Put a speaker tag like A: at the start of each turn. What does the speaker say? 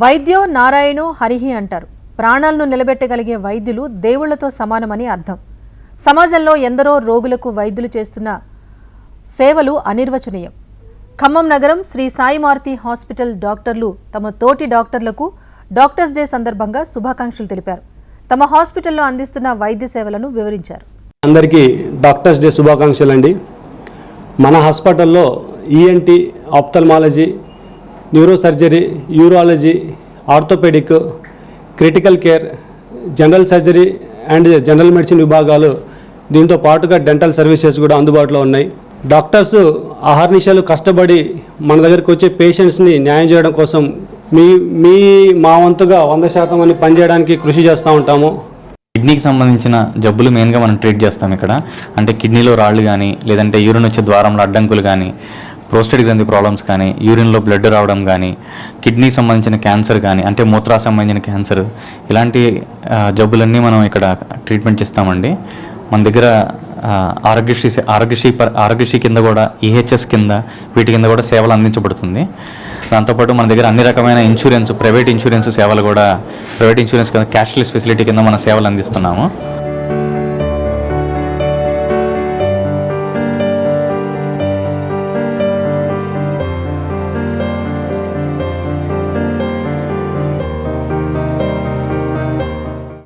A: వైద్యో నారాయణో హరిహి అంటారు. ప్రాణాలను నిలబెట్టగలిగే వైద్యులు దేవుళ్లతో సమానమని అర్థం. సమాజంలో ఎందరో రోగులకు వైద్యులు చేస్తున్న సేవలు అనిర్వచనీయం. ఖమ్మం నగరం శ్రీ సాయి మారుతి హాస్పిటల్ డాక్టర్లు తమ తోటి డాక్టర్లకు డాక్టర్స్ డే సందర్భంగా శుభాకాంక్షలు తెలిపారు. తమ హాస్పిటల్లో అందిస్తున్న వైద్య సేవలను వివరించారు.
B: అందరికీ డాక్టర్స్ డే శుభాకాంక్షలు అండి. మన హాస్పిటల్లో ENT, ophthalmology, neuro surgery, urology, orthopaedic, critical care, general surgery and general medicine విభాగాలు, దీంతో పాటుగా డెంటల్ సర్వీసెస్ కూడా అందుబాటులో ఉన్నాయి. డాక్టర్స్ అహర్నిశలు కష్టపడి మన దగ్గరికి వచ్చే పేషెంట్స్ని న్యాయం చేయడం కోసం మా వంతుగా 100% అని పనిచేయడానికి కృషి చేస్తూ ఉంటాము.
C: కిడ్నీకి సంబంధించిన జబ్బులు మెయిన్గా మనం ట్రీట్ చేస్తాం ఇక్కడ. అంటే కిడ్నీలో రాళ్ళు కానీ, లేదంటే యూరిన్ వచ్చే ద్వారంలో అడ్డంకులు కానీ, ప్రోస్టేట్ గ్రంథి ప్రాబ్లమ్స్ కానీ, యూరిన్లో బ్లడ్ రావడం కానీ, కిడ్నీకి సంబంధించిన క్యాన్సర్ కానీ, అంటే మూత్రా సంబంధించిన క్యాన్సర్, ఇలాంటి జబ్బులన్నీ మనం ఇక్కడ ట్రీట్మెంట్ చేస్తామండి. మన దగ్గర ఆరోగ్యశ్రీ కింద కూడా, ఈహెచ్ఎస్ కింద, వీటి కింద కూడా సేవలు అందించబడుతుంది. దాంతోపాటు మన దగ్గర అన్ని రకమైన ఇన్సూరెన్స్, ప్రైవేట్ ఇన్సూరెన్స్ సేవలు కూడా, ప్రైవేట్ ఇన్సూరెన్స్ కింద క్యాష్లెస్ ఫెసిలిటీ కింద మన సేవలు అందిస్తున్నాము.